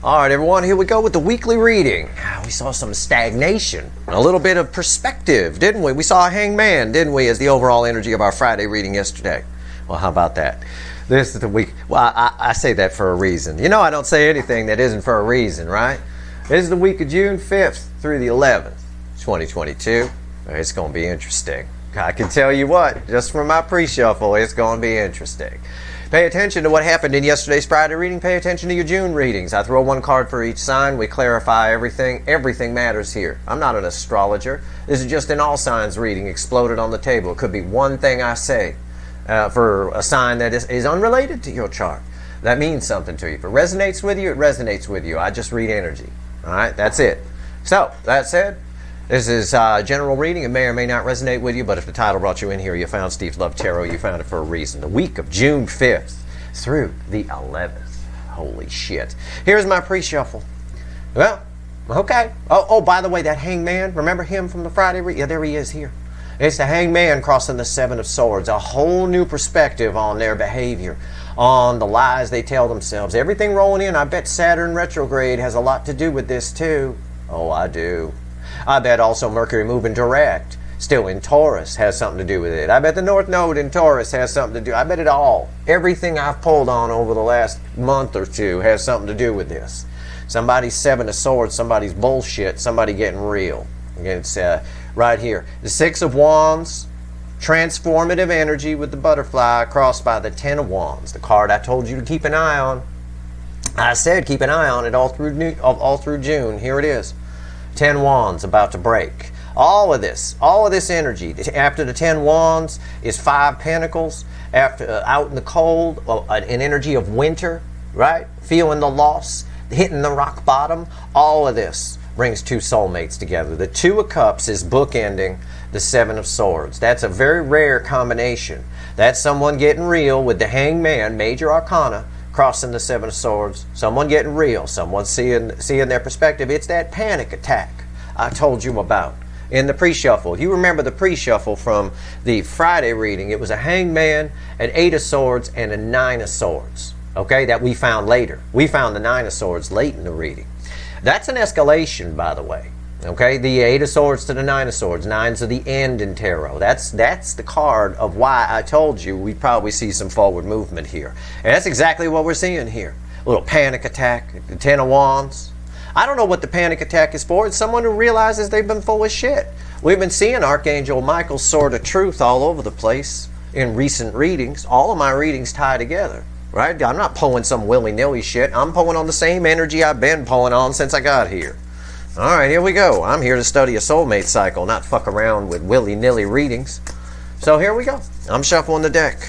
All right, everyone, here we go with the weekly reading. We saw some stagnation, a little bit of perspective, didn't we? We saw a hangman, didn't we, as the overall energy of our Friday reading yesterday. Well, how about that? This is the week. Well, I say that for a reason. You know, I don't say anything that isn't for a reason, right? This is the week of June 5th through the 11th, 2022. It's going to be interesting. I can tell you what, just from my pre-shuffle, it's going to be interesting. Pay attention to what happened in yesterday's Friday reading. Pay attention to your June readings. I throw one card for each sign. We clarify everything. Everything matters here. I'm not an astrologer. This is just an all signs reading exploded on the table. It could be one thing I say for a sign that is unrelated to your chart. That means something to you. If it resonates with you, it resonates with you. I just read energy. All right, that's it. So, that said, this is a general reading. It may or may not resonate with you, but if the title brought you in here, you found Steve's Love Tarot, you found it for a reason. The week of June 5th through the 11th. Holy shit. Here's my pre-shuffle. Well, okay. Oh, by the way, that hangman, remember him from the Friday reading? Yeah, there he is here. It's the hangman crossing the Seven of Swords. A whole new perspective on their behavior, on the lies they tell themselves. Everything rolling in. I bet Saturn retrograde has a lot to do with this too. Oh, I do. I bet also Mercury moving direct, still in Taurus, has something to do with it. I bet the North Node in Taurus has something to do. I bet it all. Everything I've pulled on over the last month or two has something to do with this. Somebody's Seven of Swords, somebody's bullshit, somebody getting real. It's right here. The Six of Wands, transformative energy with the butterfly crossed by the Ten of Wands, the card I told you to keep an eye on. I said keep an eye on it all through June. Here it is. 10 Wands about to break. All of this energy. After the 10 Wands is 5 Pentacles. After out in the cold, an energy of winter, right? Feeling the loss, hitting the rock bottom. All of this brings two soulmates together. The Two of Cups is bookending the Seven of Swords. That's a very rare combination. That's someone getting real with the Hangman, major arcana, crossing the Seven of Swords. Someone getting real. Someone seeing their perspective. It's that panic attack I told you about in the pre-shuffle. You remember the pre-shuffle from the Friday reading. It was a hangman, an 8 of Swords, and a 9 of Swords. Okay, that we found later. We found the 9 of Swords late in the reading. That's an escalation, by the way. Okay, the 8 of Swords to the 9 of Swords. 9s are the end in tarot. That's the card of why I told you we probably see some forward movement here. And that's exactly what we're seeing here. A little panic attack, the 10 of Wands. I don't know what the panic attack is for. It's someone who realizes they've been full of shit. We've been seeing Archangel Michael's sword of truth all over the place in recent readings. All of my readings tie together, right? I'm not pulling some willy-nilly shit. I'm pulling on the same energy I've been pulling on since I got here. All right, here we go. I'm here to study a soulmate cycle, not fuck around with willy-nilly readings. So here we go. I'm shuffling the deck.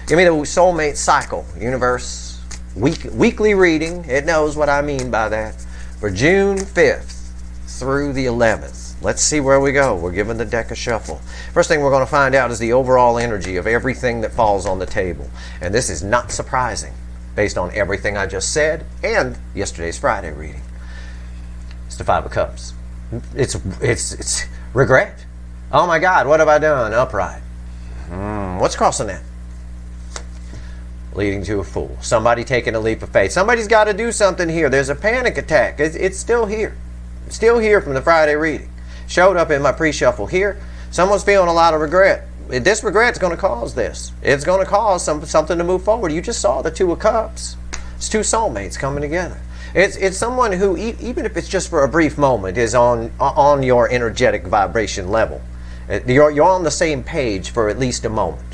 Give me the soulmate cycle, universe. Weekly reading. It knows what I mean by that. For June 5th through the 11th. Let's see where we go. We're giving the deck a shuffle. First thing we're going to find out is the overall energy of everything that falls on the table. And this is not surprising based on everything I just said and yesterday's Friday reading. The 5 of Cups. It's regret. Oh my God, what have I done? Upright. What's crossing that? Leading to a Fool. Somebody taking a leap of faith. Somebody's got to do something here. There's a panic attack. It's still here. It's still here from the Friday reading. Showed up in my pre-shuffle here. Someone's feeling a lot of regret. This regret's going to cause this. It's going to cause something to move forward. You just saw the 2 of Cups. It's two soulmates coming together. It's someone who, even if it's just for a brief moment, is on your energetic vibration level. You're on the same page for at least a moment.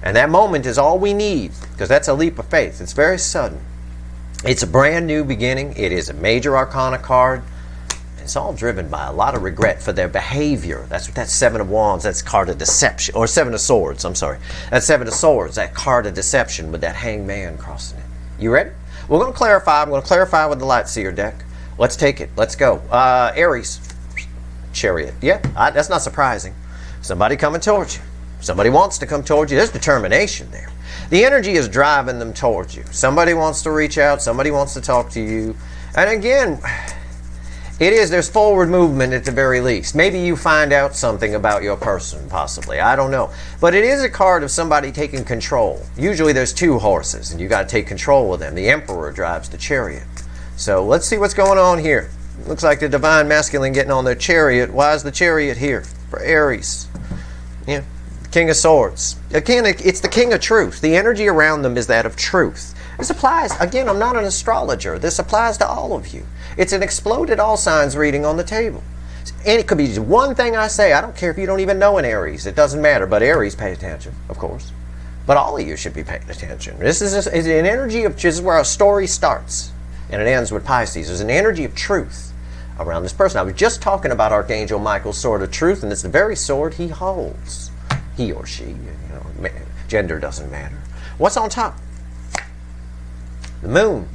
And that moment is all we need, because that's a leap of faith. It's very sudden. It's a brand new beginning. It is a major arcana card. It's all driven by a lot of regret for their behavior. That's what that 7 of Wands, that's card of deception. Or 7 of Swords, I'm sorry. That 7 of Swords, that card of deception with that hangman crossing it. You ready? We're going to clarify. I'm going to clarify with the Light Seer deck. Let's take it. Let's go. Aries. Chariot. Yeah, that's not surprising. Somebody coming towards you. Somebody wants to come towards you. There's determination there. The energy is driving them towards you. Somebody wants to reach out. Somebody wants to talk to you. And again, there's forward movement at the very least. Maybe you find out something about your person, possibly. I don't know. But it is a card of somebody taking control. Usually there's 2 horses, and you got to take control of them. The Emperor drives the chariot. So let's see what's going on here. Looks like the divine masculine getting on their chariot. Why is the chariot here? For Aries. Yeah. King of Swords. Again, it's the king of truth. The energy around them is that of truth. This applies, again, I'm not an astrologer. This applies to all of you. It's an exploded all signs reading on the table. And it could be just one thing I say. I don't care if you don't even know an Aries. It doesn't matter. But Aries, pay attention, of course. But all of you should be paying attention. This is an energy of, this is where a story starts. And it ends with Pisces. There's an energy of truth around this person. I was just talking about Archangel Michael's sword of truth, and it's the very sword he holds. He or she, gender doesn't matter. What's on top? The moon.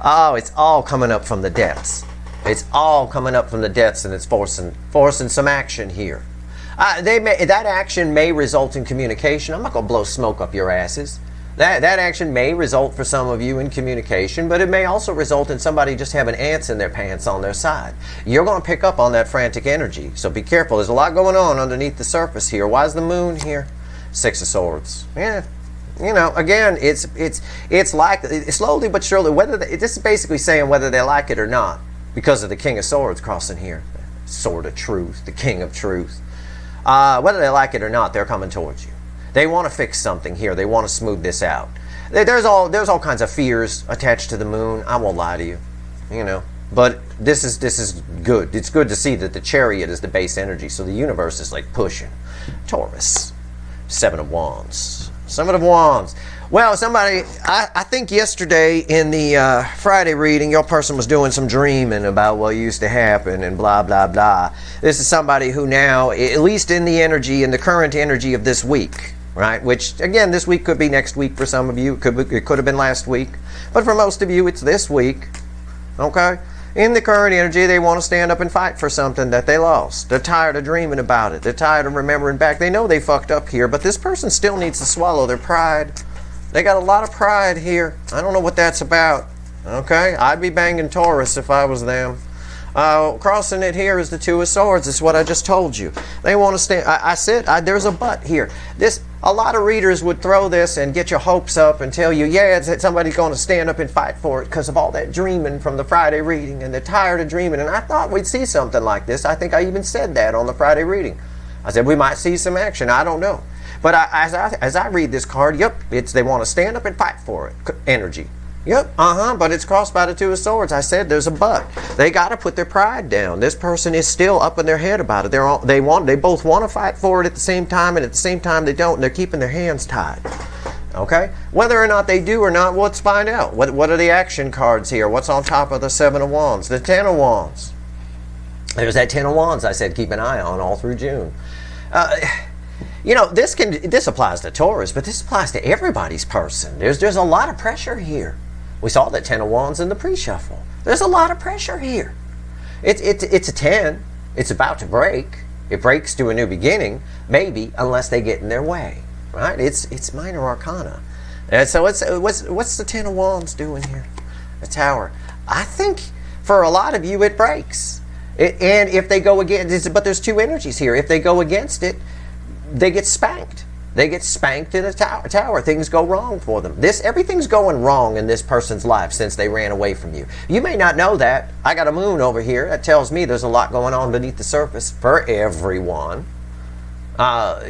Oh, it's all coming up from the depths. It's all coming up from the depths, and it's forcing some action here. That action may result in communication. I'm not going to blow smoke up your asses. That action may result for some of you in communication, but it may also result in somebody just having ants in their pants on their side. You're going to pick up on that frantic energy, so be careful. There's a lot going on underneath the surface here. Why is the moon here? Six of Swords. Yeah. Again, it's like, slowly but surely, this is basically saying whether they like it or not, because of the King of Swords crossing here. Sword of Truth, the King of Truth. Whether they like it or not, they're coming towards you. They want to fix something here. They want to smooth this out. There's all kinds of fears attached to the moon. I won't lie to you, But this is good. It's good to see that the chariot is the base energy, so the universe is like pushing. Taurus, Seven of Wands. Seven of Wands. Well, somebody, I think yesterday in the Friday reading, your person was doing some dreaming about what used to happen and blah, blah, blah. This is somebody who now, at least in the energy, in the current energy of this week, right? Which, again, this week could be next week for some of you. It could have been last week. But for most of you, it's this week, okay? In the current energy, they want to stand up and fight for something that they lost. They're tired of dreaming about it. They're tired of remembering back. They know they fucked up here, but this person still needs to swallow their pride. They got a lot of pride here. I don't know what that's about. Okay? I'd be banging Taurus if I was them. Crossing it here is the Two of Swords. It's what I just told you. They want to stand. I said there's a but here. A lot of readers would throw this and get your hopes up and tell you, yeah, somebody's going to stand up and fight for it because of all that dreaming from the Friday reading, and they're tired of dreaming. And I thought we'd see something like this. I think I even said that on the Friday reading. I said we might see some action. I don't know. But as I read this card, yep, they want to stand up and fight for it. Energy. Yep, but it's crossed by the Two of Swords. I said there's a but. They got to put their pride down. This person is still up in their head about it. They both want to fight for it at the same time, and at the same time they don't, and they're keeping their hands tied. Okay? Whether or not they do or not, let's find out. What are the action cards here? What's on top of the Seven of Wands? The Ten of Wands. There's that Ten of Wands I said keep an eye on all through June. This applies to Taurus, but this applies to everybody's person. There's a lot of pressure here. We saw the Ten of Wands in the pre-shuffle. There's a lot of pressure here. It's a 10. It's about to break. It breaks to a new beginning, maybe, unless they get in their way. Right? It's minor arcana. And so what's the Ten of Wands doing here? The Tower. I think for a lot of you it breaks. And if they go against, but there's two energies here. If they go against it, they get spanked. They get spanked in a tower. Things go wrong for them. Everything's going wrong in this person's life since they ran away from you. You may not know that. I got a moon over here that tells me there's a lot going on beneath the surface for everyone. I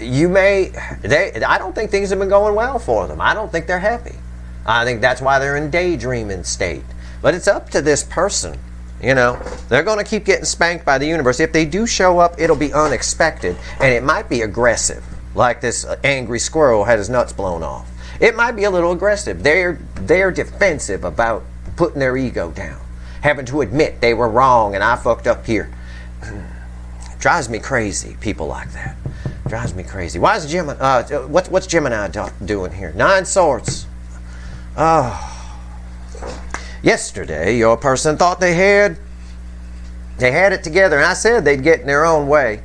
don't think things have been going well for them. I don't think they're happy. I think that's why they're in daydreaming state. But it's up to this person. They're going to keep getting spanked by the universe. If they do show up, it'll be unexpected, and it might be aggressive, like this angry squirrel had his nuts blown off. It might be a little aggressive. They're defensive about putting their ego down, having to admit they were wrong and I fucked up here. Drives me crazy, people like that. Drives me crazy. Why is Gemini? What's Gemini doing here? Nine Swords. Oh. Yesterday, your person thought they had it together, and I said they'd get in their own way.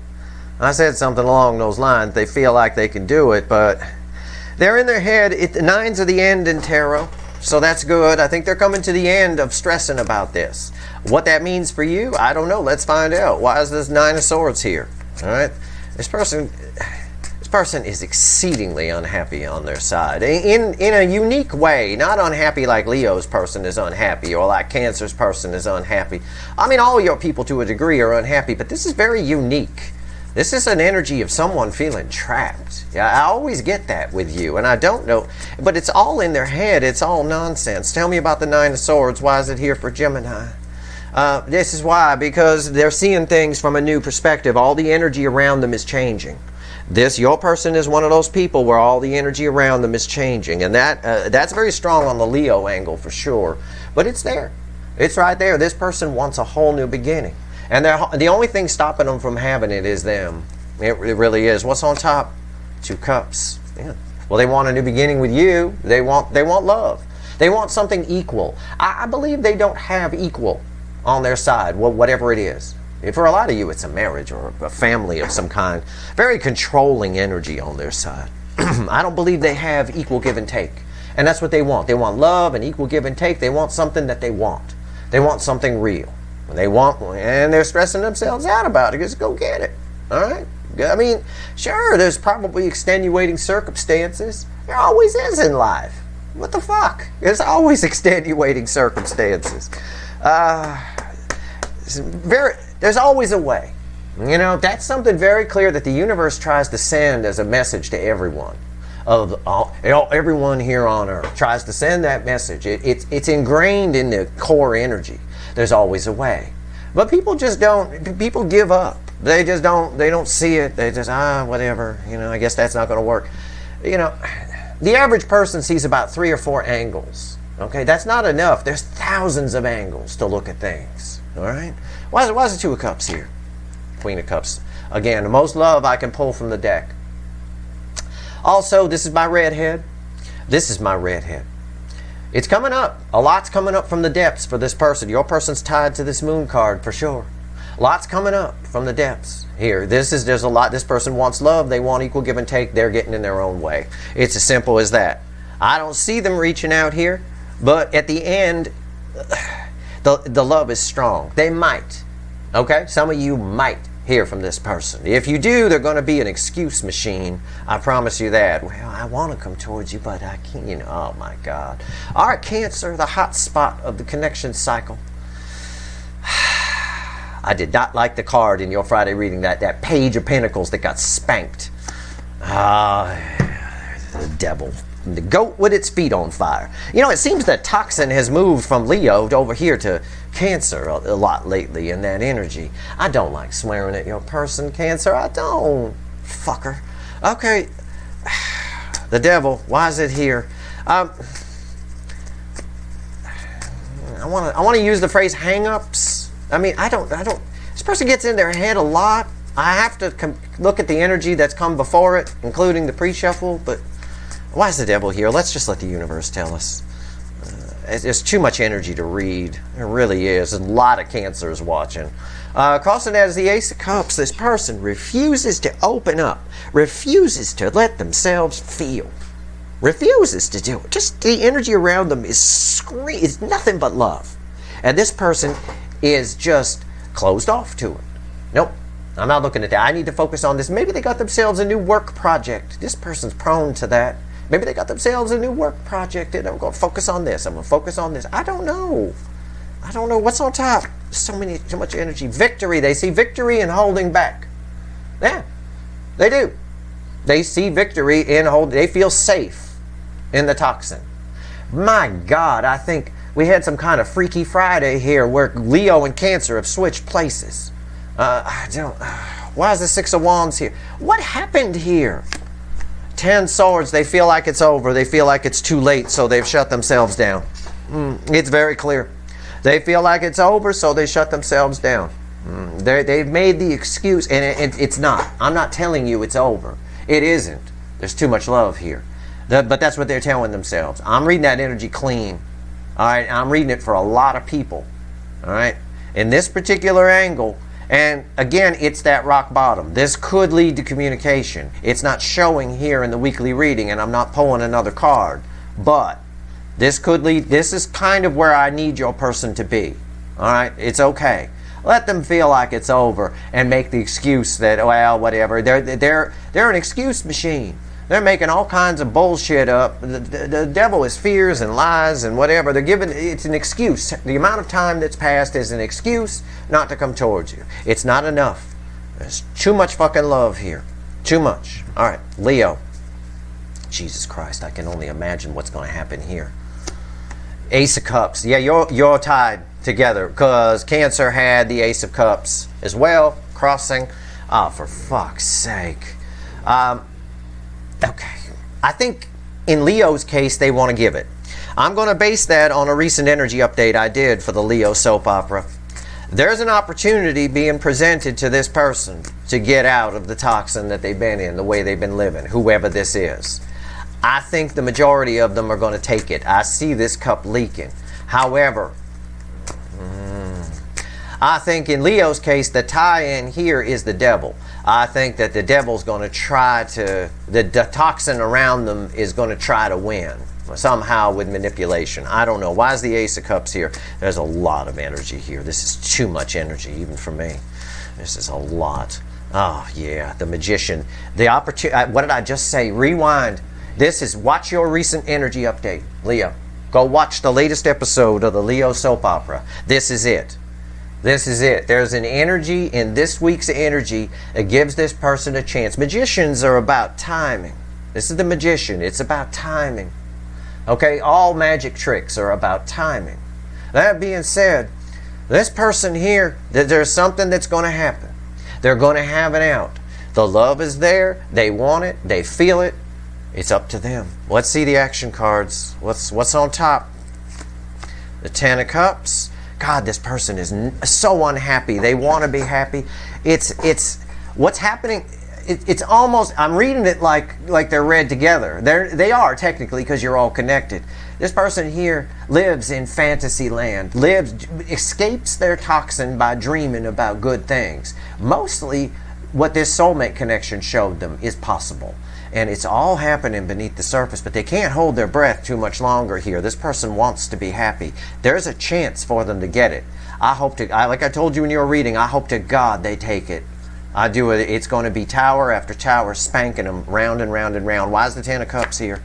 I said something along those lines. They feel like they can do it, but they're in their head. The nines are the end in tarot, so that's good. I think they're coming to the end of stressing about this. What that means for you, I don't know. Let's find out. Why is this Nine of Swords here? All right, this person person is exceedingly unhappy on their side. In a unique way, not unhappy like Leo's person is unhappy or like Cancer's person is unhappy. I mean, all your people to a degree are unhappy, but this is very unique. This is an energy of someone feeling trapped. Yeah, I always get that with you, and I don't know, but it's all in their head. It's all nonsense. Tell me about the Nine of Swords. Why is it here for Gemini? This is why, because they're seeing things from a new perspective. All the energy around them is changing. Your person is one of those people where all the energy around them is changing, and that's very strong on the Leo angle for sure. But it's there. It's right there. This person wants a whole new beginning. And the only thing stopping them from having it is them. It really is. What's on top? Two cups. Yeah. Well, they want a new beginning with you. They want love. They want something equal. I believe they don't have equal on their side, whatever it is. For a lot of you, it's a marriage or a family of some kind. Very controlling energy on their side. I don't believe they have equal give and take. And that's what they want. They want love and equal give and take. They want something that they want. They want something real. They want, and they're stressing themselves out about it. Just go get it. All right? I mean, sure, there's probably extenuating circumstances. There always is in life. What the fuck? There's always extenuating circumstances. There's always a way. You know, that's something very clear that the universe tries to send as a message to everyone. Everyone here on Earth tries to send that message. It's ingrained in the core energy. There's always a way. But people just don't, people give up. They don't see it. They just, whatever, you know, I guess that's not going to work. You know, the average person sees about 3 or 4 angles. Okay, that's not enough. There's thousands of angles to look at things. All right? Why is the Two of Cups here? Queen of Cups. Again, the most love I can pull from the deck. Also, this is my redhead. This is my redhead. It's coming up. A lot's coming up from the depths for this person. Your person's tied to this moon card for sure. Lots coming up from the depths here. There's a lot. This person wants love. They want equal give and take. They're getting in their own way. It's as simple as that. I don't see them reaching out here, but at the end, the love is strong. They might. Okay? Some of you might hear from this person. If you do, they're going to be an excuse machine. I promise you that. Well, I want to come towards you, but I can't, you know. Oh my God. All right, Cancer, the hot spot of the connection cycle. I did not like the card in your Friday reading, that Page of Pentacles that got spanked. The devil. The goat with its feet on fire. You know, it seems that toxin has moved from Leo over here to Cancer a lot lately in that energy. I don't like swearing at your person, Cancer. I don't. Fucker. Okay. The devil. Why is it here? I want to use the phrase hang-ups. I mean, I don't. This person gets in their head a lot. I have to look at the energy that's come before it, including the pre-shuffle, but why is the devil here? Let's just let the universe tell us. It's too much energy to read. It really is. A lot of Cancers watching. Crossing that is the Ace of Cups. This person refuses to open up. Refuses to let themselves feel. Refuses to do it. Just the energy around them is nothing but love. And this person is just closed off to it. Nope. I'm not looking at that. I need to focus on this. Maybe they got themselves a new work project. This person's prone to that. Maybe they got themselves a new work project and I'm going to focus on this. I'm going to focus on this. I don't know. What's on top? So much energy. Victory. They see victory in holding back. Yeah, they do. They see victory in holding. They feel safe in the toxin. My God, I think we had some kind of Freaky Friday here where Leo and Cancer have switched places. Why is the Six of Wands here? What happened here? 10 Swords, they feel like it's over. They feel like it's too late, so they've shut themselves down. It's very clear. They feel like it's over, so they shut themselves down. They've made the excuse, and it's not. I'm not telling you it's over. It isn't. There's too much love here. But that's what they're telling themselves. I'm reading that energy clean. All right, I'm reading it for a lot of people. All right, in this particular angle. And again, it's that rock bottom. This could lead to communication. It's not showing here in the weekly reading, and I'm not pulling another card. But this could lead, this is kind of where I need your person to be. All right, it's okay. Let them feel like it's over and make the excuse that, well, whatever. They're an excuse machine. They're making all kinds of bullshit up. The devil is fears and lies and whatever. It's an excuse. The amount of time that's passed is an excuse not to come towards you. It's not enough. There's too much fucking love here. Too much. All right, Leo. Jesus Christ, I can only imagine what's going to happen here. Ace of Cups. Yeah, you're tied together because Cancer had the Ace of Cups as well, crossing. Oh, for fuck's sake. Okay. I think in Leo's case, they want to give it. I'm going to base that on a recent energy update I did for the Leo soap opera. There's an opportunity being presented to this person to get out of the toxin that they've been in, the way they've been living, whoever this is. I think the majority of them are going to take it. I see this cup leaking. However, I think in Leo's case, the tie-in here is the devil. I think that the devil's going to try to, the toxin around them is going to try to win somehow with manipulation. I don't know. Why is the Ace of Cups here? There's a lot of energy here. This is too much energy, even for me. This is a lot. Oh, yeah. The Magician. The opportunity. What did I just say? Rewind. This is, watch your recent energy update, Leo. Go watch the latest episode of the Leo soap opera. This is it. This is it. There's an energy in this week's energy that gives this person a chance. Magicians are about timing. This is the Magician. It's about timing. Okay? All magic tricks are about timing. That being said, this person here, there's something that's going to happen. They're going to have it out. The love is there. They want it. They feel it. It's up to them. Let's see the action cards. What's on top? The Ten of Cups. God, this person is so unhappy. They want to be happy. It's what's happening. It's almost, I'm reading it like they're read together. They are technically, because you're all connected. This person here lives in fantasy land, escapes their toxin by dreaming about good things. Mostly what this soulmate connection showed them is possible. And it's all happening beneath the surface, but they can't hold their breath too much longer here. This person wants to be happy. There's a chance for them to get it. Like I told you in your reading, I hope to God they take it. I do it. It's going to be tower after tower, spanking them round and round and round. Why is the Ten of Cups here?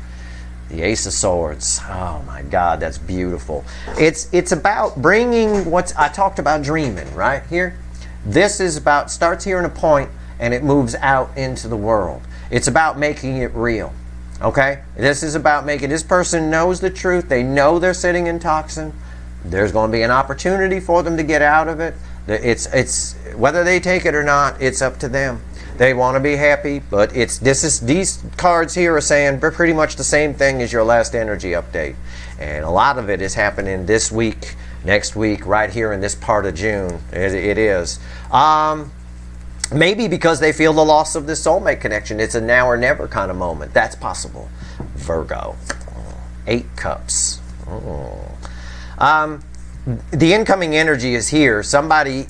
The Ace of Swords. Oh my God, that's beautiful. It's about bringing I talked about dreaming, right here. This is about, starts here in a point and it moves out into the world. It's about making it real, okay? This is about making, this person knows the truth. They know they're sitting in toxin. There's going to be an opportunity for them to get out of it. It's whether they take it or not, it's up to them. They want to be happy, but these cards here are saying pretty much the same thing as your last energy update. And a lot of it is happening this week, next week, right here in this part of June. It is. Maybe because they feel the loss of this soulmate connection. It's a now or never kind of moment. That's possible. Virgo. 8 Cups. The incoming energy is here. Somebody...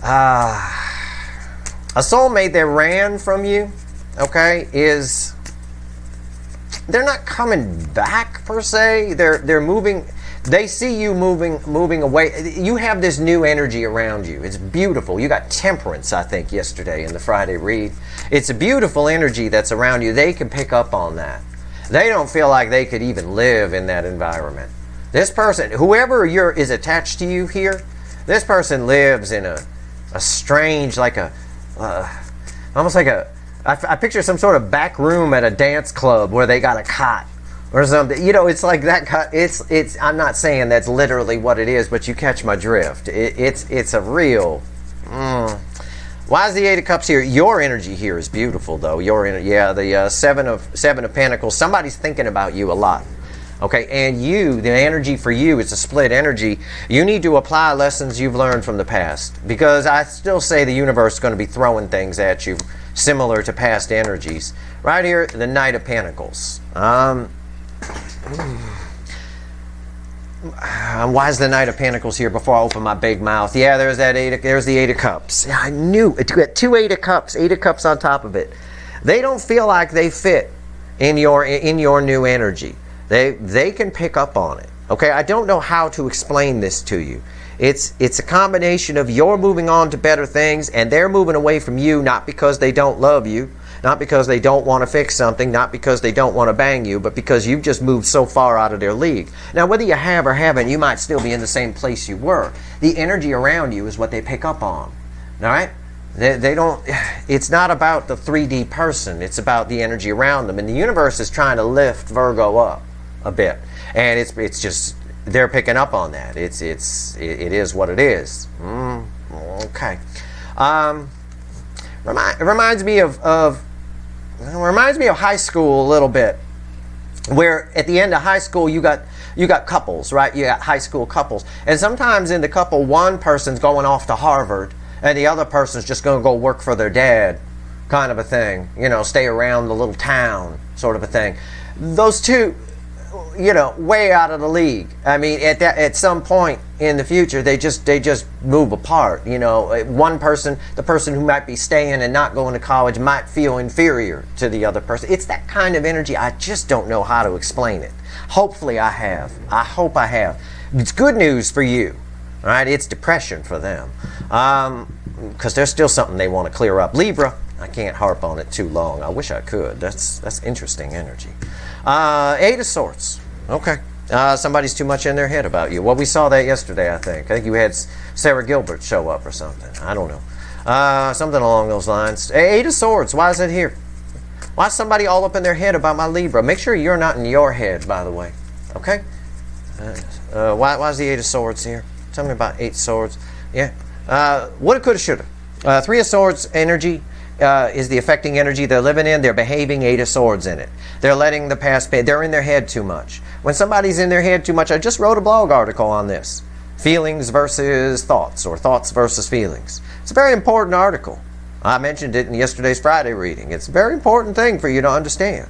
a soulmate that ran from you, okay, they're not coming back per se. They're moving... They see you moving away. You have this new energy around you. It's beautiful. You got Temperance, I think, yesterday in the Friday read. It's a beautiful energy that's around you. They can pick up on that. They don't feel like they could even live in that environment. This person, whoever is attached to you here, this person lives in a strange, like almost like I picture some sort of back room at a dance club where they got a cot or something. You know, it's like that. It's. I'm not saying that's literally what it is, but you catch my drift. It's a real. Why is the 8 of Cups here? Your energy here is beautiful, though. The seven of Pentacles. Somebody's thinking about you a lot. Okay, and the energy for you is a split energy. You need to apply lessons you've learned from the past, because I still say the universe is going to be throwing things at you similar to past energies. Right here, the Knight of Pentacles. Why is the Knight of Pentacles here before I open my big mouth? Yeah, there's the 8 of Cups. Yeah, I knew it. You got 2 8 of Cups, 8 of Cups on top of it. They don't feel like they fit in your new energy. They can pick up on it. Okay, I don't know how to explain this to you. It's a combination of you're moving on to better things and they're moving away from you, not because they don't love you, not because they don't want to fix something, not because they don't want to bang you, but because you've just moved so far out of their league. Now, whether you have or haven't, you might still be in the same place you were. The energy around you is what they pick up on. All right? They don't, it's not about the 3D person, it's about the energy around them. And the universe is trying to lift Virgo up a bit. And it's just, they're picking up on that. It is what it is. Okay. Reminds me of high school a little bit, where at the end of high school you got couples, right? You got high school couples, and sometimes in the couple, one person's going off to Harvard and the other person's just going to go work for their dad, kind of a thing. Stay around the little town, sort of a thing. Those two, way out of the league. I mean, at some point in the future, they just move apart. One person, the person who might be staying and not going to college, might feel inferior to the other person. It's that kind of energy. I just don't know how to explain it. Hopefully I have. I hope I have. It's good news for you, right? It's depression for them, because there's still something they want to clear up. Libra, I can't harp on it too long. I wish I could. That's interesting energy. Eight of Swords. Okay. Somebody's too much in their head about you. Well, we saw that yesterday, I think. I think you had Sarah Gilbert show up or something. I don't know. Something along those lines. Eight of Swords. Why is it here? Why is somebody all up in their head about my Libra? Make sure you're not in your head, by the way. Okay? Why is the Eight of Swords here? Tell me about Eight Swords. Yeah. Woulda, coulda, shoulda. Three of Swords energy is the affecting energy they're living in. They're behaving. Eight of Swords in it. They're letting the past pay. They're in their head too much. When somebody's in their head too much, I just wrote a blog article on this. Feelings versus thoughts, or thoughts versus feelings. It's a very important article. I mentioned it in yesterday's Friday reading. It's a very important thing for you to understand.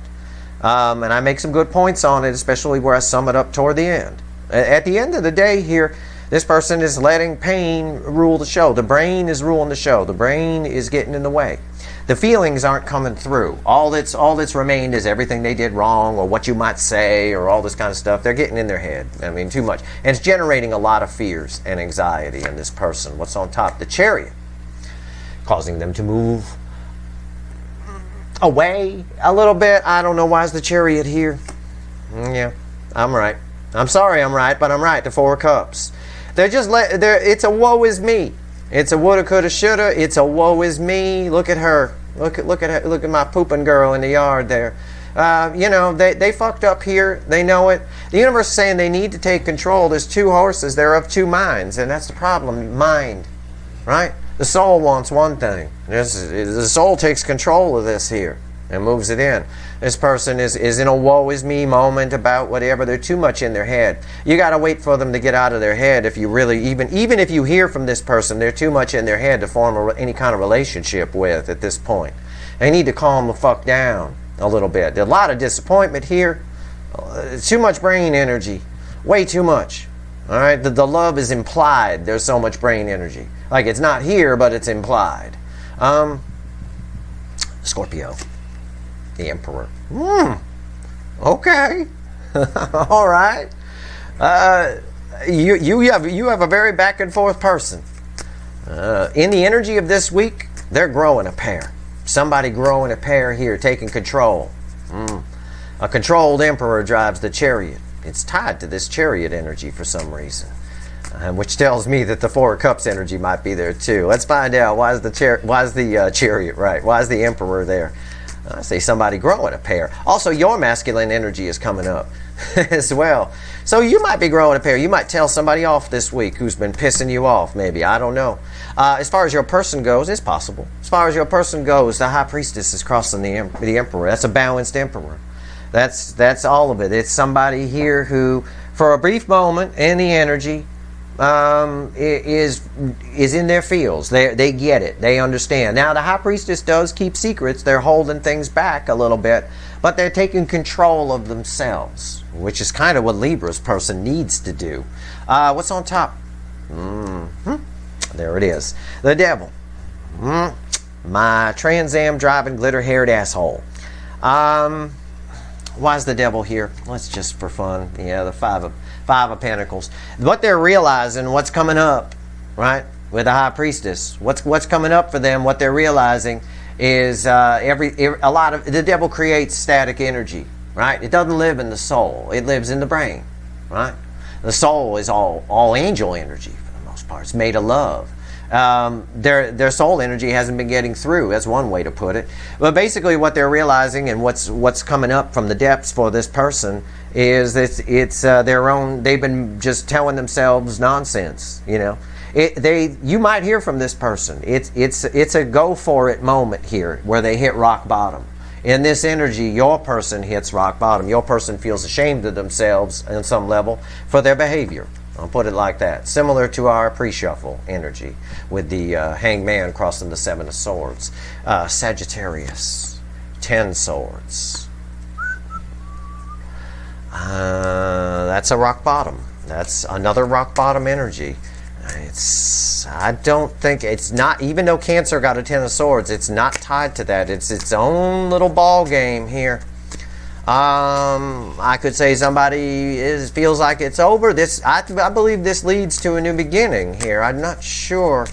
And I make some good points on it, especially where I sum it up toward the end. At the end of the day here, this person is letting pain rule the show. The brain is ruling the show. The brain is getting in the way. The feelings aren't coming through. All that's remained is everything they did wrong, or what you might say, or all this kind of stuff. They're getting in their head. I mean, too much. And it's generating a lot of fears and anxiety in this person. What's on top? The Chariot. Causing them to move away a little bit. I don't know why is the Chariot here. Yeah, I'm right. I'm sorry I'm right, but I'm right. The Four of Cups. It's a woe is me. It's a woulda, coulda, shoulda. It's a woe is me. Look at her. Look at her. Look at my pooping girl in the yard there. They fucked up here. They know it. The universe is saying they need to take control. There's two horses. They're of two minds, and that's the problem. Mind, right? The soul wants one thing. The soul takes control of this here and moves it in. This person is in a woe is me moment about whatever. They're too much in their head. You got to wait for them to get out of their head. If you really, even if you hear from this person, they're too much in their head to form any kind of relationship with at this point. They need to calm the fuck down a little bit. There's a lot of disappointment here. Too much brain energy. Way too much. All right? The love is implied. There's so much brain energy. Like, it's not here, but it's implied. Scorpio. The Emperor. Okay. All right. You have a very back and forth person. In the energy of this week, they're growing a pair. Somebody growing a pair here, taking control. A controlled Emperor drives the Chariot. It's tied to this Chariot energy for some reason, which tells me that the Four of Cups energy might be there too. Let's find out. Why is the Chariot right? Why is the Emperor there? I see somebody growing a pair. Also, your masculine energy is coming up as well. So you might be growing a pair. You might tell somebody off this week who's been pissing you off, maybe. I don't know. As far as your person goes, it's possible. As far as your person goes, the High Priestess is crossing the Emperor. That's a balanced Emperor. That's all of it. It's somebody here who, for a brief moment in the energy, is in their fields. They get it. They understand. Now, the High Priestess does keep secrets. They're holding things back a little bit, but they're taking control of themselves, which is kind of what Libra's person needs to do. What's on top? There it is. The Devil. My Trans Am driving glitter-haired asshole. Why is the devil here? Let's just for fun. Yeah, the five of Pentacles. What they're realizing, what's coming up, right? With the High Priestess, what's coming up for them? What they're realizing is a lot of the devil creates static energy, right? It doesn't live in the soul; it lives in the brain, right? The soul is all angel energy for the most part. It's made of love. Their soul energy hasn't been getting through. That's one way to put it. But basically what they're realizing and what's coming up from the depths for this person is it's their own. They've been just telling themselves nonsense, you know. You might hear from this person. It's a go for it moment here where they hit rock bottom. In this energy, your person hits rock bottom. Your person feels ashamed of themselves on some level for their behavior. I'll put it like that. Similar to our pre-shuffle energy with the Hanged Man crossing the Seven of Swords. Sagittarius, 10 Swords. That's a rock bottom. That's another rock bottom energy. I don't think it's not, even though Cancer got a 10 of Swords, it's not tied to that. It's its own little ball game here. I could say somebody feels like it's over. I believe this leads to a new beginning here. I'm not sure.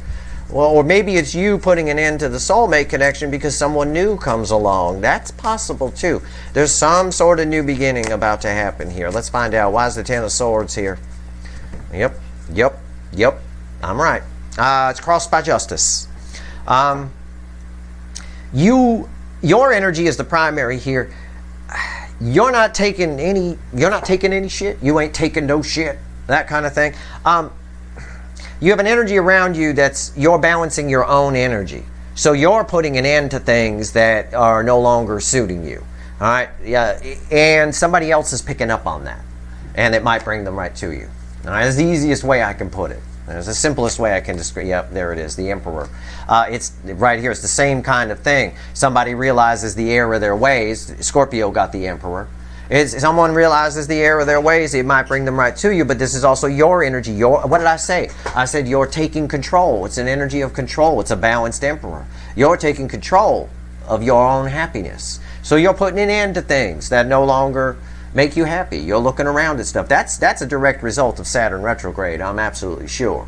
Well, or maybe it's you putting an end to the soulmate connection because someone new comes along. That's possible too. There's some sort of new beginning about to happen here. Let's find out. Why is the 10 of Swords here? Yep. I'm right. It's crossed by justice. Your energy is the primary here. You're not taking any shit. You ain't taking no shit. That kind of thing. You have an energy around you you're balancing your own energy. So you're putting an end to things that are no longer suiting you. All right? Yeah, and somebody else is picking up on that. And it might bring them right to you. All right? That's the easiest way I can put it. It's the simplest way I can describe. Yep, there it is, the Emperor. It's right here. It's the same kind of thing. Somebody realizes the error of their ways. Scorpio got the Emperor. Someone realizes the error of their ways. It might bring them right to you, but this is also your energy. What did I say? I said you're taking control. It's an energy of control. It's a balanced Emperor. You're taking control of your own happiness. So you're putting an end to things that no longer make you happy. You're looking around at stuff. That's a direct result of Saturn retrograde, I'm absolutely sure.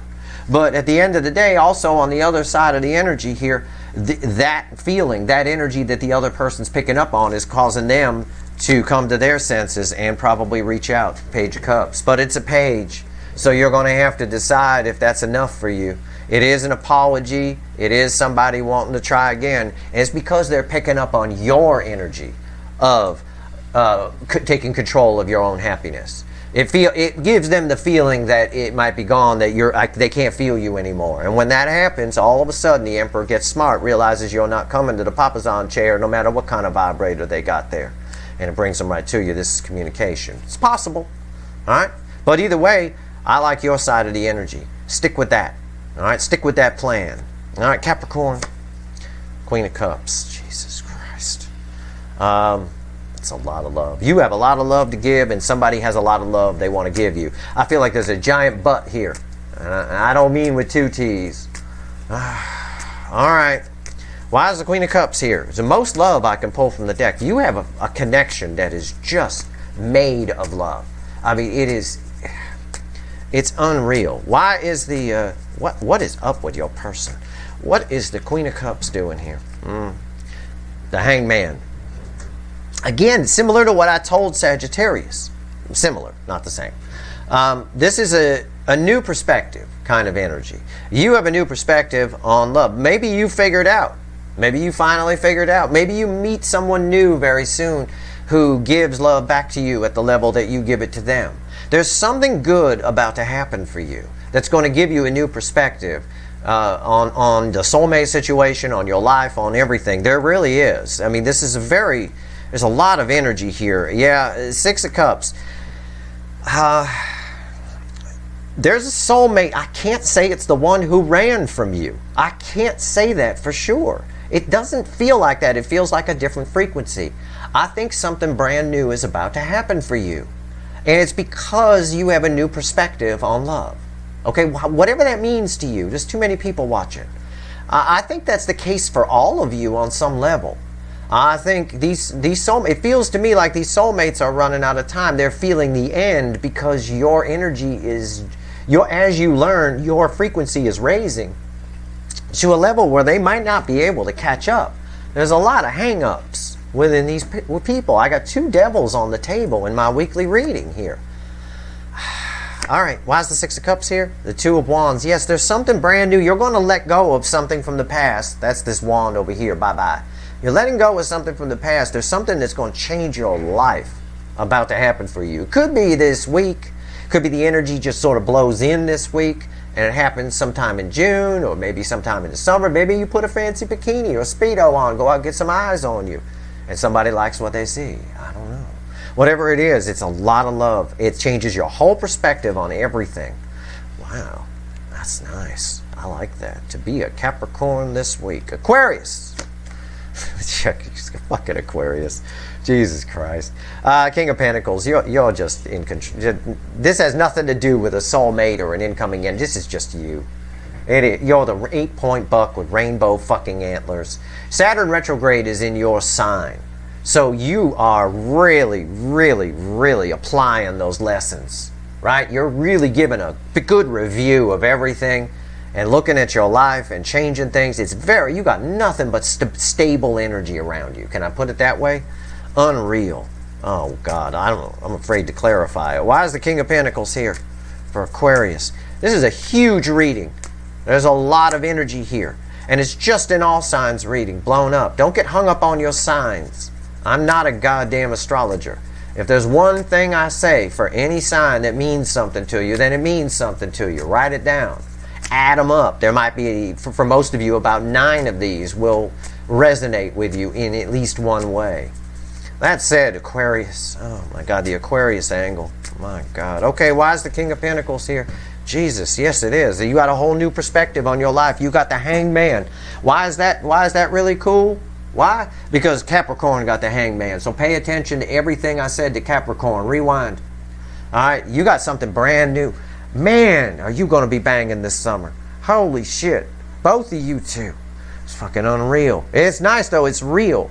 But at the end of the day, also on the other side of the energy here, that feeling, that energy that the other person's picking up on is causing them to come to their senses and probably reach out. Page of Cups. But it's a page, so you're going to have to decide if that's enough for you. It is an apology. It is somebody wanting to try again. And it's because they're picking up on your energy of taking control of your own happiness. It gives them the feeling that it might be gone, that they can't feel you anymore. And when that happens, all of a sudden the Emperor gets smart, realizes you're not coming to the Papasan chair no matter what kind of vibrator they got there. And it brings them right to you. This is communication. It's possible. All right? But either way, I like your side of the energy. Stick with that. All right? Stick with that plan. All right, Capricorn. Queen of Cups. Jesus Christ. It's a lot of love. You have a lot of love to give, and somebody has a lot of love they want to give you. I feel like there's a giant butt here. And I don't mean with two T's. All right. Why is the Queen of Cups here? It's the most love I can pull from the deck. You have a connection that is just made of love. I mean, it's unreal. Why is the, what is up with your person? What is the Queen of Cups doing here? The Hanged Man. Again, similar to what I told Sagittarius. Similar, not the same. This is a new perspective kind of energy. You have a new perspective on love. Maybe you figured out. Maybe you finally figured out. Maybe you meet someone new very soon who gives love back to you at the level that you give it to them. There's something good about to happen for you that's going to give you a new perspective on the soulmate situation, on your life, on everything. There really is. I mean, this is there's a lot of energy here. Yeah, Six of Cups. There's a soulmate. I can't say it's the one who ran from you. I can't say that for sure. It doesn't feel like that. It feels like a different frequency. I think something brand new is about to happen for you. And it's because you have a new perspective on love. Okay, whatever that means to you. There's too many people watching. I think that's the case for all of you on some level. I think these soulmates, it feels to me like these soulmates are running out of time. They're feeling the end because your energy is, as you learn, your frequency is raising to a level where they might not be able to catch up. There's a lot of hang-ups within these people. I got 2 devils on the table in my weekly reading here. All right, why is the 6 of Cups here? The 2 of Wands. Yes, there's something brand new. You're going to let go of something from the past. That's this wand over here. Bye-bye. You're letting go of something from the past. There's something that's going to change your life about to happen for you. Could be this week. Could be the energy just sort of blows in this week and it happens sometime in June or maybe sometime in the summer. Maybe you put a fancy bikini or Speedo on, go out and get some eyes on you, and somebody likes what they see. I don't know. Whatever it is, it's a lot of love. It changes your whole perspective on everything. Wow, that's nice. I like that. To be a Capricorn this week. Aquarius. Fucking Aquarius. Jesus Christ. King of Pentacles. You're just in control. This has nothing to do with a soulmate or an incoming end. This is just you. You're the 8-point buck with rainbow fucking antlers. Saturn retrograde is in your sign. So you are really, really, really applying those lessons, right? You're really giving a good review of everything and looking at your life and changing things. It's you got nothing but stable energy around you. Can I put it that way? Unreal. Oh God, I don't know. I'm afraid to clarify it. Why is the King of Pentacles here for Aquarius? This is a huge reading. There's a lot of energy here. And it's just an all signs reading, blown up. Don't get hung up on your signs. I'm not a goddamn astrologer. If there's one thing I say for any sign that means something to you, then it means something to you. Write it down. Add them up. There might be, for most of you, about 9 of these will resonate with you in at least one way. That said, Aquarius. Oh my God, the Aquarius angle. My God. Okay, why is the King of Pentacles here? Jesus, yes it is. You got a whole new perspective on your life. You got the Hangman. Why is that really cool? Why? Because Capricorn got the Hangman. So pay attention to everything I said to Capricorn. Rewind. All right, you got something brand new. Man, are you going to be banging this summer? Holy shit. Both of you two. It's fucking unreal. It's nice though. It's real.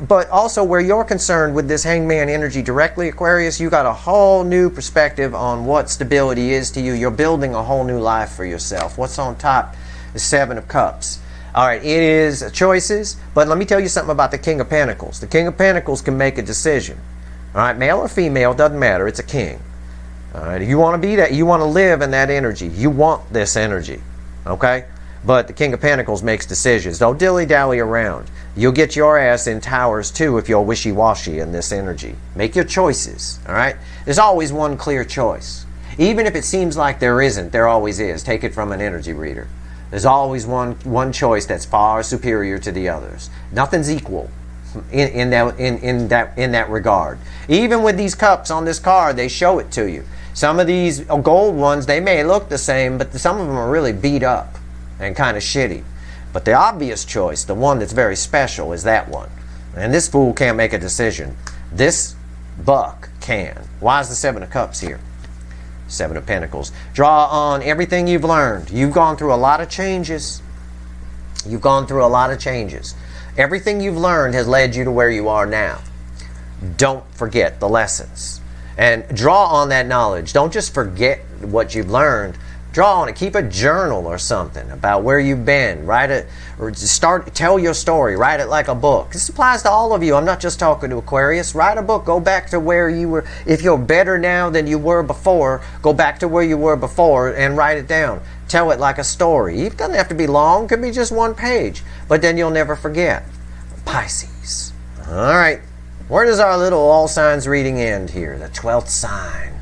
But also where you're concerned with this Hangman energy directly, Aquarius, you got a whole new perspective on what stability is to you. You're building a whole new life for yourself. What's on top is 7 of Cups. All right, it is choices, but let me tell you something about the King of Pentacles. The King of Pentacles can make a decision. All right, male or female, doesn't matter. It's a king. All right, you want to be that, you want to live in that energy. You want this energy, okay? But the King of Pentacles makes decisions. Don't dilly-dally around. You'll get your ass in towers too if you're wishy-washy in this energy. Make your choices, all right? There's always one clear choice. Even if it seems like there isn't, there always is. Take it from an energy reader. There's always one choice that's far superior to the others. Nothing's equal in that regard. Even with these cups on this card, they show it to you. Some of these gold ones, they may look the same, but some of them are really beat up and kind of shitty. But the obvious choice, the one that's very special, is that one. And this fool can't make a decision. This buck can. Why is the 7 of Cups here? 7 of Pentacles. Draw on everything you've learned. You've gone through a lot of changes. You've gone through a lot of changes. Everything you've learned has led you to where you are now. Don't forget the lessons. And draw on that knowledge. Don't just forget what you've learned. Draw on it. Keep a journal or something about where you've been. Write it, or tell your story. Write it like a book. This applies to all of you. I'm not just talking to Aquarius. Write a book. Go back to where you were. If you're better now than you were before, go back to where you were before and write it down. Tell it like a story. It doesn't have to be long. It could be just 1 page. But then you'll never forget. Pisces. All right. Where does our little all signs reading end here? The 12th sign.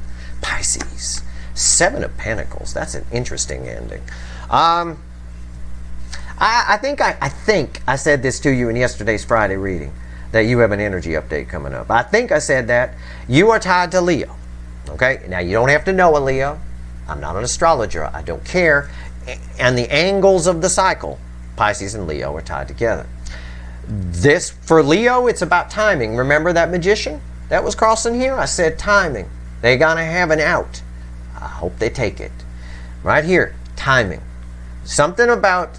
Pisces. 7 of Pentacles. That's an interesting ending. I think I said this to you in yesterday's Friday reading, that you have an energy update coming up. I think I said that. You are tied to Leo. Okay? Now, you don't have to know a Leo. I'm not an astrologer. I don't care. And the angles of the cycle, Pisces and Leo are tied together. This, for Leo, it's about timing. Remember that magician that was crossing here? I said timing. They're going to have an out. I hope they take it. Right here, timing. Something about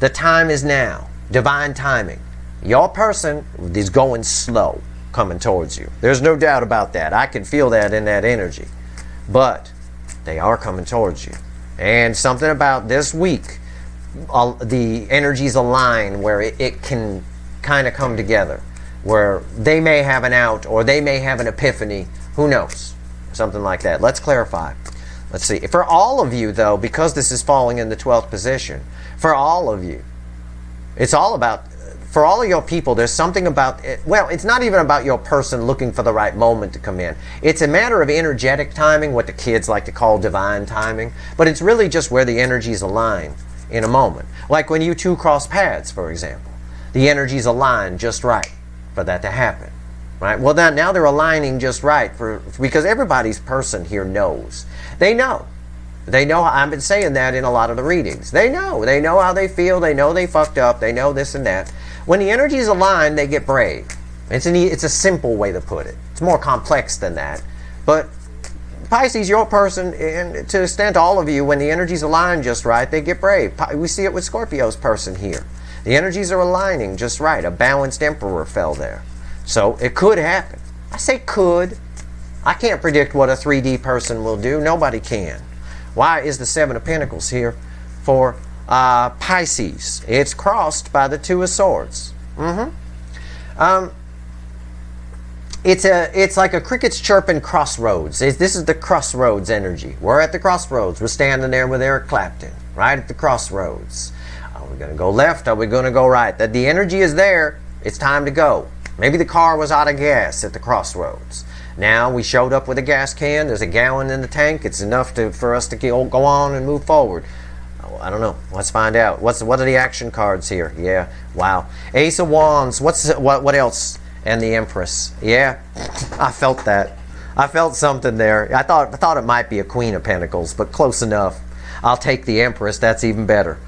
the time is now. Divine timing. Your person is going slow coming towards you. There's no doubt about that. I can feel that in that energy. But they are coming towards you. And something about this week, the energies align where it can kind of come together. Where they may have an out or they may have an epiphany. Who knows? Something like that. Let's clarify. Let's see. For all of you, though, because this is falling in the 12th position, for all of you, it's all about, for all of your people, there's something about, well, it's not even about your person looking for the right moment to come in. It's a matter of energetic timing, what the kids like to call divine timing, but it's really just where the energies align in a moment. Like when you two cross paths, for example, the energies align just right for that to happen. Right? Well, now they're aligning just right because everybody's person here knows. They know. They know. I've been saying that in a lot of the readings. They know. They know how they feel. They know they fucked up. They know this and that. When the energies align, they get brave. It's a simple way to put it. It's more complex than that. But Pisces, your person, and to the extent all of you, when the energies align just right, they get brave. We see it with Scorpio's person here. The energies are aligning just right. A balanced emperor fell there. So it could happen. I say could. I can't predict what a 3D person will do. Nobody can. Why is the Seven of Pentacles here for Pisces? It's crossed by the Two of Swords. It's like a cricket's chirping crossroads. This is the crossroads energy. We're at the crossroads. We're standing there with Eric Clapton, right at the crossroads. Are we going to go left? Are we going to go right? The energy is there. It's time to go. Maybe the car was out of gas at the crossroads. Now we showed up with a gas can. There's a gallon in the tank. It's enough for us to go on and move forward. I don't know. Let's find out. What are the action cards here? Yeah. Wow. Ace of Wands. What else? And the Empress. Yeah. I felt that. I felt something there. I thought it might be a Queen of Pentacles, but close enough. I'll take the Empress. That's even better.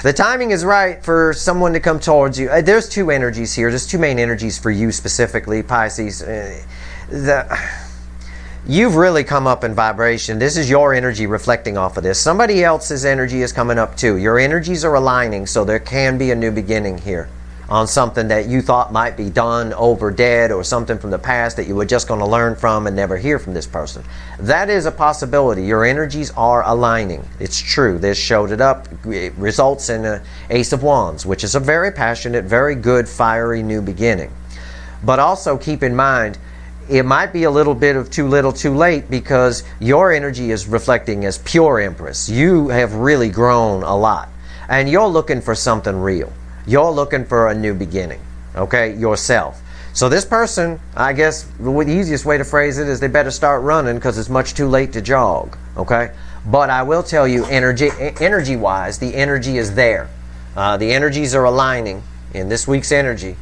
The timing is right for someone to come towards you. There's two energies here. There's two main energies for you specifically, Pisces. You've really come up in vibration. This is your energy reflecting off of this. Somebody else's energy is coming up too. Your energies are aligning, so there can be a new beginning here on something that you thought might be done, over, dead, or something from the past that you were just going to learn from and never hear from this person. That is a possibility. Your energies are aligning. It's true. This showed it up. It results in an Ace of Wands, which is a very passionate, very good, fiery new beginning. But also keep in mind, it might be a little bit of too little too late because your energy is reflecting as pure Empress. You have really grown a lot. And you're looking for something real. You're looking for a new beginning, okay, yourself. So this person, I guess the easiest way to phrase it is they better start running because it's much too late to jog, okay? But I will tell you, energy-wise, the energy is there. The energies are aligning in this week's energy.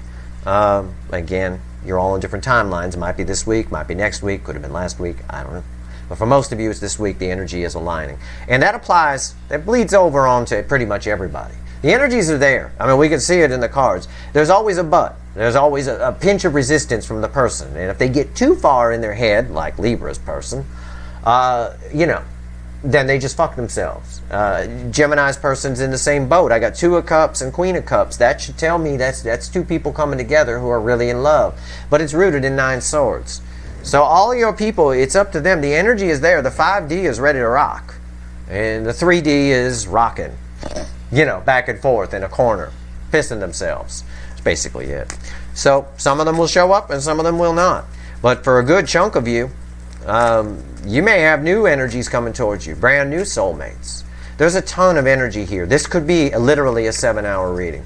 Again, you're all in different timelines. It might be this week, might be next week, could have been last week, I don't know. But for most of you, it's this week, the energy is aligning. And that applies, that bleeds over onto pretty much everybody. The energies are there. I mean, we can see it in the cards. There's always a but. There's always a pinch of resistance from the person. And if they get too far in their head, like Libra's person, then they just fuck themselves. Gemini's person's in the same boat. I got Two of Cups and Queen of Cups. That should tell me that's two people coming together who are really in love. But it's rooted in Nine Swords. So all of your people, it's up to them. The energy is there. The 5D is ready to rock. And the 3D is rocking. Back and forth in a corner, pissing themselves. That's basically it. So some of them will show up and some of them will not. But for a good chunk of you, you may have new energies coming towards you, brand new soulmates. There's a ton of energy here. This could be literally a 7-hour reading.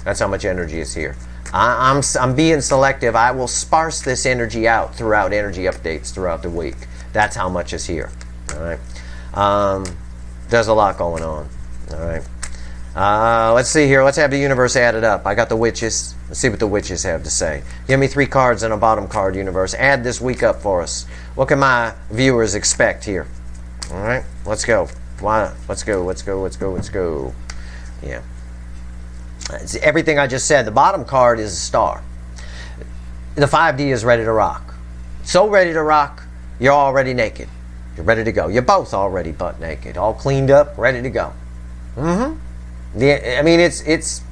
That's how much energy is here. I'm being selective. I will sparse this energy out throughout energy updates throughout the week. That's how much is here. All right. There's a lot going on. All right. Let's see here. Let's have the universe added up. I got the witches. Let's see what the witches have to say. Give me 3 cards and a bottom card, universe. Add this week up for us. What can my viewers expect here? All right. Let's go. Let's go. Yeah. It's everything I just said. The bottom card is a star. The 5D is ready to rock. So ready to rock, you're already naked. You're ready to go. You're both already butt naked. All cleaned up, ready to go. Mm-hmm. It's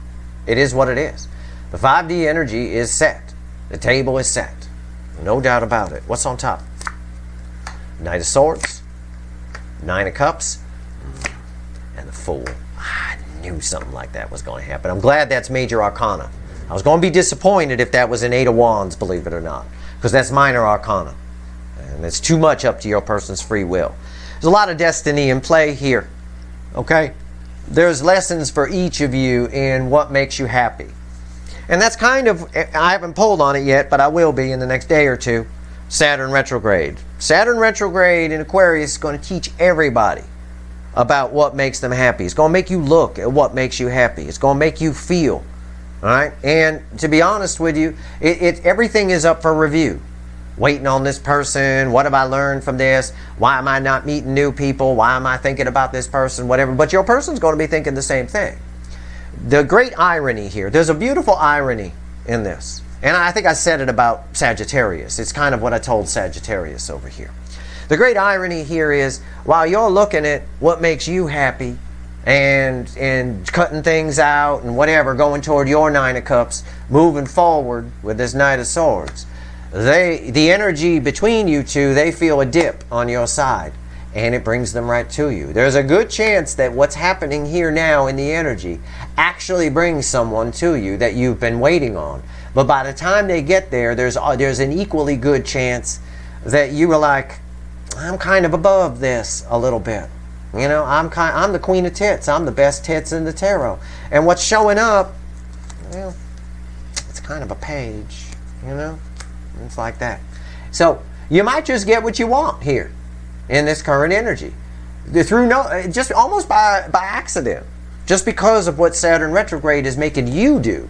It is what it is. The 5D energy is set. The table is set. No doubt about it. What's on top? Knight of Swords, Nine of Cups, and the Fool. I knew something like that was going to happen. I'm glad that's major arcana. I was going to be disappointed if that was an Eight of Wands, believe it or not, because that's minor arcana. And it's too much up to your person's free will. There's a lot of destiny in play here. Okay? There's lessons for each of you in what makes you happy. And that's kind of, I haven't pulled on it yet, but I will be in the next day or two. Saturn retrograde. Saturn retrograde in Aquarius is going to teach everybody about what makes them happy. It's going to make you look at what makes you happy. It's going to make you feel. All right? And to be honest with you, everything is up for review. Waiting on this person. What have I learned from this? Why am I not meeting new people? Why am I thinking about this person? Whatever. But your person's going to be thinking the same thing. The great irony here. There's a beautiful irony in this. And I think I said it about Sagittarius. It's kind of what I told Sagittarius over here. The great irony here is, while you're looking at what makes you happy and cutting things out and whatever, going toward your Nine of Cups, moving forward with this Knight of Swords, the energy between you two, they feel a dip on your side, and it brings them right to you. There's a good chance that what's happening here now in the energy actually brings someone to you that you've been waiting on. But by the time they get there, there's an equally good chance that you were like, I'm kind of above this a little bit. You know, I'm the queen of tits. I'm the best tits in the tarot. And what's showing up, well, it's kind of a page, you know? It's like that. So you might just get what you want here in this current energy. Just almost by accident. Just because of what Saturn retrograde is making you do.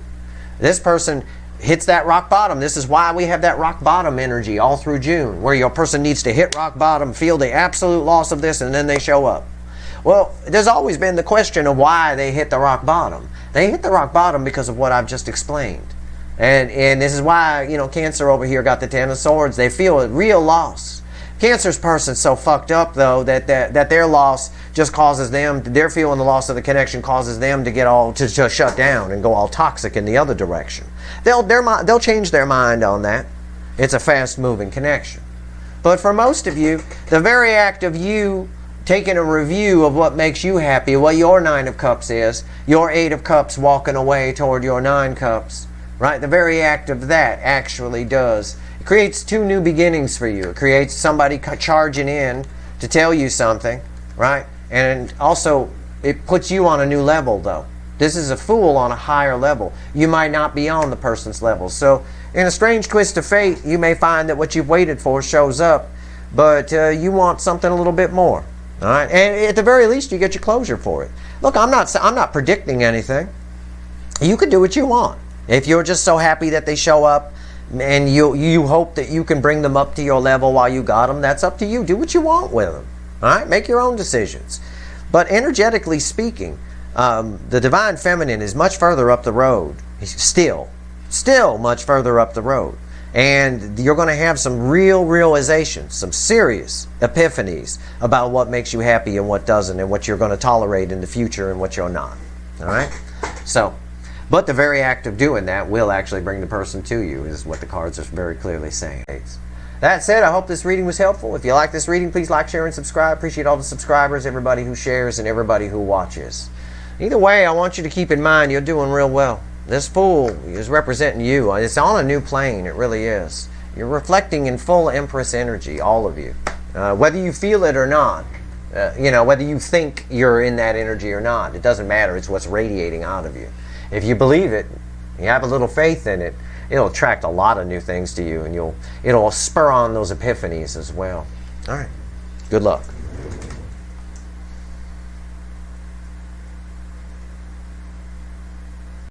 This person hits that rock bottom. This is why we have that rock bottom energy all through June, where your person needs to hit rock bottom, feel the absolute loss of this, and then they show up. Well, there's always been the question of why they hit the rock bottom. They hit the rock bottom because of what I've just explained. And this is why, you know, Cancer over here got the Ten of Swords. They feel a real loss. Cancer's person's so fucked up, though, that their loss just causes them, they're feeling the loss of the connection causes them to get to shut down and go all toxic in the other direction. They'll change their mind on that. It's a fast-moving connection. But for most of you, the very act of you taking a review of what makes you happy, what your Nine of Cups is, your Eight of Cups walking away toward your Nine Cups, right? The very act of that actually does. It creates two new beginnings for you. It creates somebody charging in to tell you something, right? And also, it puts you on a new level, though. This is a Fool on a higher level. You might not be on the person's level. So, in a strange twist of fate, you may find that what you've waited for shows up, but you want something a little bit more. All right? And at the very least, you get your closure for it. Look, I'm not predicting anything. You can do what you want. If you're just so happy that they show up and you hope that you can bring them up to your level while you got them, that's up to you. Do what you want with them. All right? Make your own decisions. But energetically speaking, the Divine Feminine is much further up the road. Still much further up the road. And you're going to have some real realizations, some serious epiphanies about what makes you happy and what doesn't, and what you're going to tolerate in the future and what you're not. All right? So, but the very act of doing that will actually bring the person to you, is what the cards are very clearly saying. That said, I hope this reading was helpful. If you like this reading, please like, share, and subscribe. Appreciate all the subscribers, everybody who shares, and everybody who watches. Either way, I want you to keep in mind you're doing real well. This Fool is representing you. It's on a new plane. It really is. You're reflecting in full Empress energy, all of you. Whether you feel it or not, whether you think you're in that energy or not, it doesn't matter. It's what's radiating out of you. If you believe it, you have a little faith in it, it'll attract a lot of new things to you, and it'll spur on those epiphanies as well. All right. Good luck.